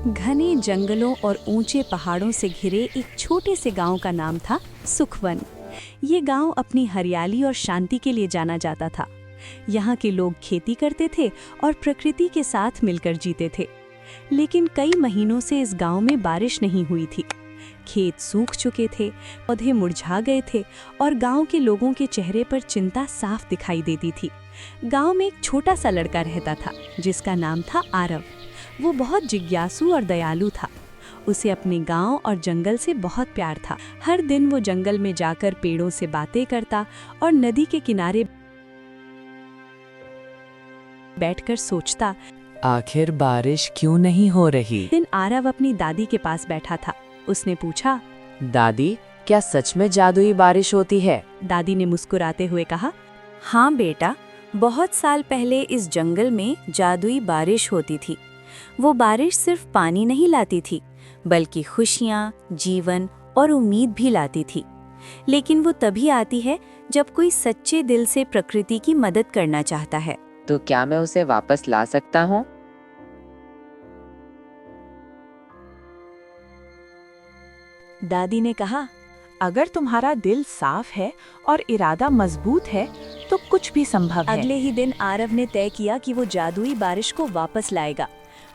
घने जंगलों और ऊंचे पहाड़ों से घिरे एक छोटे से गांव का नाम था सुखवन। ये गांव अपनी हरियाली और शांति के लिए जाना जाता था। यहाँ के लोग खेती करते थे और प्रकृति के साथ मिलकर जीते थे। लेकिन कई महीनों से इस गांव में बारिश नहीं हुई थी। खेत सूख चुके थे, पौधे मुरझा गए थे और गांव के लोगों के चेहरे पर चिंता साफ दिखाई देती थी। गांव में एक छोटा सा लड़का रहता था जिसका नाम था आरव। वो बहुत जिज्ञासु और दयालु था। उसे अपने गांव और जंगल से बहुत प्यार था। हर दिन वो जंगल में जाकर पेड़ों से बातें करता और नदी के किनारे बैठकर सोचता, आखिर बारिश क्यों नहीं हो रही? दिन आरव अपनी दादी के पास बैठा था। उसने पूछा, दादी, क्या सच में जादुई बारिश होती है? दादी ने मुस्कुराते हुए कहा, हाँ बेटा, बहुत साल पहले इस जंगल में जादुई बारिश होती थी। वो बारिश सिर्फ पानी नहीं लाती थी, बल्कि खुशियाँ, जीवन और उम्मीद भी लाती थी। लेकिन वो तभी आती है जब कोई सच्चे दिल से प्रकृति की मदद करना चाहता है। तो क्या मैं उसे वापस ला सकता हूँ? दादी ने कहा, अगर तुम्हारा दिल साफ है और इरादा मजबूत है तो कुछ भी संभव है। अगले ही दिन आरव ने तय किया कि वो जादुई बारिश को वापस लाएगा।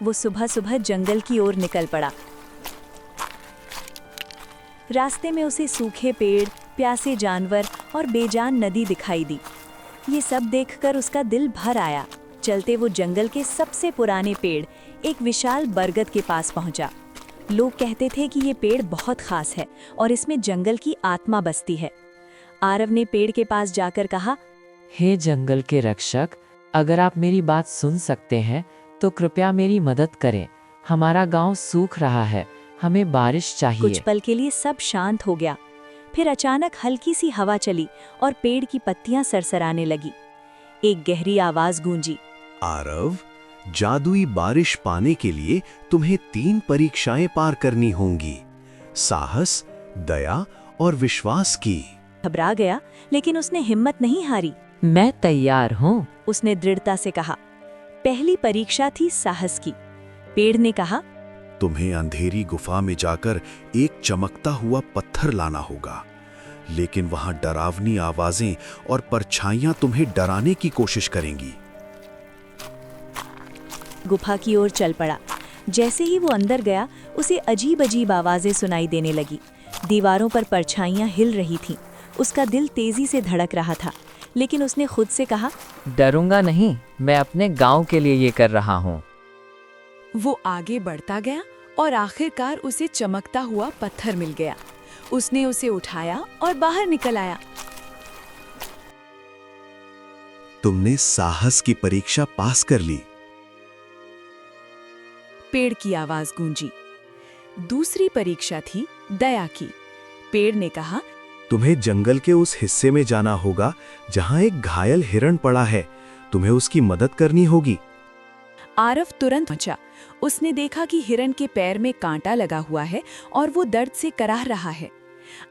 वो सुबह सुबह जंगल की ओर निकल पड़ा। रास्ते में उसे सूखे पेड़, प्यासे जानवर और बेजान नदी दिखाई दी। ये सब देखकर उसका दिल भर आया। चलते वो जंगल के सबसे पुराने पेड़, एक विशाल बरगद के पास पहुंचा। लोग कहते थे कि ये पेड़ बहुत खास है और इसमें जंगल की आत्मा बसती है। आरव ने पेड़ के पास जाकर कहा, हे जंगल के रक्षक, अगर आप मेरी बात सुन सकते हैं तो कृपया मेरी मदद करें। हमारा गांव सूख रहा है, हमें बारिश चाहिए। कुछ पल के लिए सब शांत हो गया। फिर अचानक हल्की सी हवा चली और पेड़ की पत्तियां सरसराने लगी। एक गहरी आवाज गूंजी, आरव, जादुई बारिश पाने के लिए तुम्हें 3 परीक्षाएं पार करनी होंगी, साहस, दया और विश्वास की। घबरा गया, लेकिन उसने हिम्मत नहीं हारी। मैं तैयार हूँ, उसने दृढ़ता से कहा। पहली परीक्षा थी साहस की। पेड़ ने कहा, तुम्हें अंधेरी गुफा में जाकर एक चमकता हुआ पत्थर लाना होगा, लेकिन वहां डरावनी आवाजें और परछाइयां तुम्हें डराने की कोशिश करेंगी। गुफा की ओर चल पड़ा। जैसे ही वो अंदर गया, उसे अजीब अजीब आवाजें सुनाई देने लगी। दीवारों पर परछाइयां हिल रही थीं। उसका दिल तेजी से धड़क रहा था, लेकिन उसने खुद से कहा, डरूंगा नहीं, मैं अपने गांव के लिए ये कर रहा हूँ। वो आगे बढ़ता गया और आखिरकार उसे चमकता हुआ पत्थर मिल गया। उसने उसे उठाया और बाहर निकल आया। तुमने साहस की परीक्षा पास कर ली। पेड़ की आवाज गूंजी। दूसरी परीक्षा थी दया की। पेड़ ने कहा, तुम्हें जंगल के उस हिस्से में जाना होगा जहां एक घायल हिरण पड़ा है। तुम्हें उसकी मदद करनी होगी। आरव तुरंत पहुंचा। उसने देखा कि हिरण के पैर में कांटा लगा हुआ है और वो दर्द से कराह रहा है।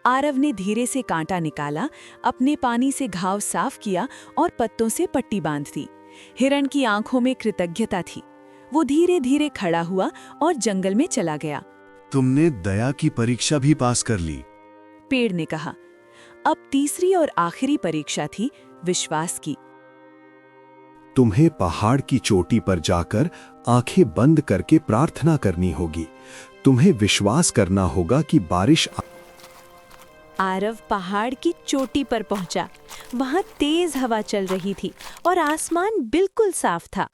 आरव ने धीरे से कांटा निकाला, अपने पानी से घाव साफ किया और पत्तों से पट्टी बांध दी। हिरण की आंखों में कृतज्ञता थी। वो धीरे धीरे खड़ा हुआ और जंगल में चला गया। तुमने दया की परीक्षा भी पास कर ली, पेड़ ने कहा। अब तीसरी और आखिरी परीक्षा थी विश्वास की। तुम्हें पहाड़ की चोटी पर जाकर आंखें बंद करके प्रार्थना करनी होगी। तुम्हें विश्वास करना होगा कि बारिश। आरव पहाड़ की चोटी पर पहुंचा। वहां तेज हवा चल रही थी और आसमान बिल्कुल साफ था।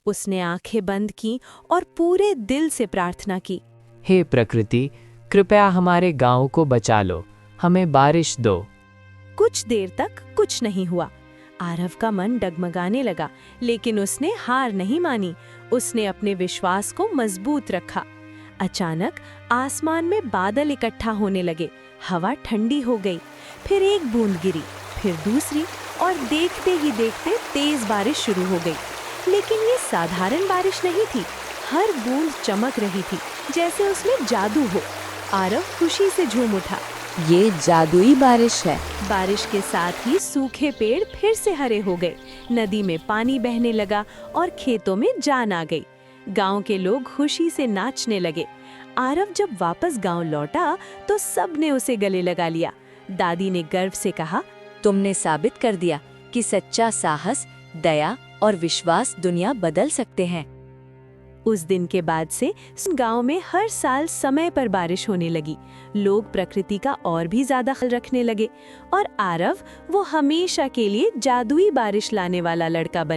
उसने आंखें बंद की और पूरे दिल से प्रार्थना की, हे प्रकृति, कृपया हमारे गांव को बचा लो, हमें बारिश दो। कुछ देर तक कुछ नहीं हुआ। आरव का मन डगमगाने लगा, लेकिन उसने हार नहीं मानी। उसने अपने विश्वास को मजबूत रखा। अचानक आसमान में बादल इकट्ठा होने लगे। हवा ठंडी हो गई। फिर एक बूंद गिरी, फिर दूसरी, और देखते ही देखते तेज बारिश शुरू हो गई। लेकिन ये साधारण बारिश नहीं थी। हर बूंद चमक रही थी, जैसे उसमें जादू हो। आरव खुशी से झूम उठा। ये जादुई बारिश है। बारिश के साथ ही सूखे पेड़ फिर से हरे हो गए। नदी में पानी बहने लगा और खेतों में जान आ गई। गांव के लोग खुशी से नाचने लगे। आरव जब वापस गांव लौटा तो सबने उसे गले लगा लिया। दादी ने गर्व से कहा, तुमने साबित कर दिया कि सच्चा साहस, दया और विश्वास दुनिया बदल सकते हैं। उस दिन के बाद से गांव में हर साल समय पर बारिश होने लगी। लोग प्रकृति का और भी ज्यादा ख्याल रखने लगे और आरव वो हमेशा के लिए जादुई बारिश लाने वाला लड़का बन